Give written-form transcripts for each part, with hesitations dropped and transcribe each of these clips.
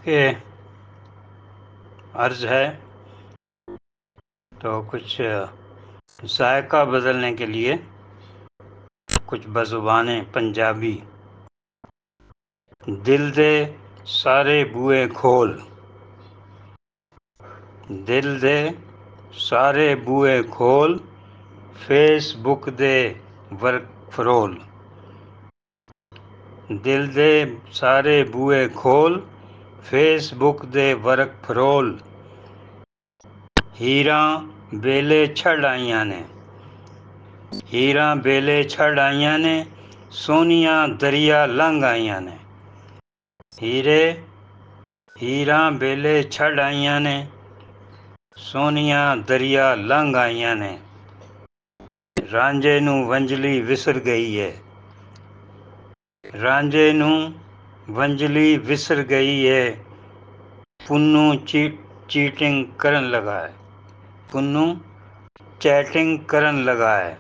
के अर्ज है तो कुछ जायका बदलने के लिए कुछ बज़ुबाने पंजाबी। दिल दे सारे बूए खोल, दिल दे सारे बूए खोल, फेसबुक दे वर्क फरोल। दिल दे सारे बूए खोल, फेसबुक दे वर्क फरोल। ਹੀਰਾਂ ਵੇਲੇ ਛੱਡ ਆਈਆਂ ਨੇ, ਹੀਰਾਂ ਵੇਲੇ ਛੱਡ ਆਈਆਂ ਨੇ, ਸੋਹਣੀਆਂ ਦਰਿਆ ਲੰਘ ਆਈਆਂ ਨੇ। ਹੀਰਾਂ ਵੇਲੇ ਛੱਡ ਆਈਆਂ ਨੇ, ਸੋਹਣੀਆਂ ਦਰਿਆ ਲੰਘ ਆਈਆਂ ਨੇ। ਰਾਂਝੇ ਨੂੰ ਵੰਝਲੀ ਵਿਸਰ ਗਈ ਏ, ਰਾਂਝੇ ਨੂੰ ਵੰਝਲੀ ਵਿਸਰ ਗਈ ਏ, ਪੁੰਨੂੰ ਚੀਟਿੰਗ ਕਰਨ ਲਗਾ ਹੈ, ਪੁੰਨੂੰ ਚੈਟਿੰਗ ਕਰਨ ਲਗਾ ਹੈ।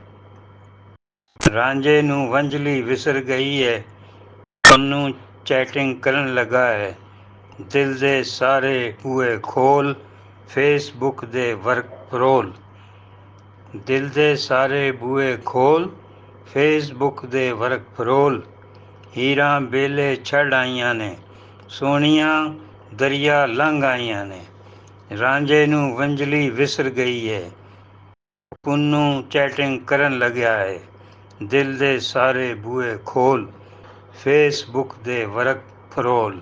ਰਾਂਝੇ ਨੂੰ ਵੰਝਲੀ ਵਿਸਰ ਗਈ ਏ, ਪੁੰਨੂੰ ਚੈਟਿੰਗ ਕਰਨ ਲਗਾ ਹੈ। ਦਿਲ ਦੇ ਸਾਰੇ ਬੂਹੇ ਖੋਲ, ਫੇਸਬੁੱਕ ਦੇ ਵਰਕ ਫਰੋਲ। ਦਿਲ ਦੇ ਸਾਰੇ ਬੂਹੇ ਖੋਲ, ਫੇਸਬੁੱਕ ਦੇ ਵਰਕ ਫਰੋਲ। ਹੀਰਾਂ ਵੇਲੇ ਛੱਡ ਆਈਆਂ ਨੇ, ਸੋਹਣੀਆਂ ਦਰਿਆ ਲੰਘ ਆਈਆਂ ਨੇ। ਰਾਂਝੇ ਨੂੰ ਵੰਝਲੀ ਵਿਸਰ ਗਈ ਏ, ਪੁੰਨੂੰ ਚੈਟਿੰਗ ਕਰਨ ਲੱਗਿਆ ਹੈ। ਦਿਲ ਦੇ ਸਾਰੇ ਬੂਹੇ ਖੋਲ, ਫੇਸਬੁੱਕ ਦੇ ਵਰਕ ਫਰੋਲ।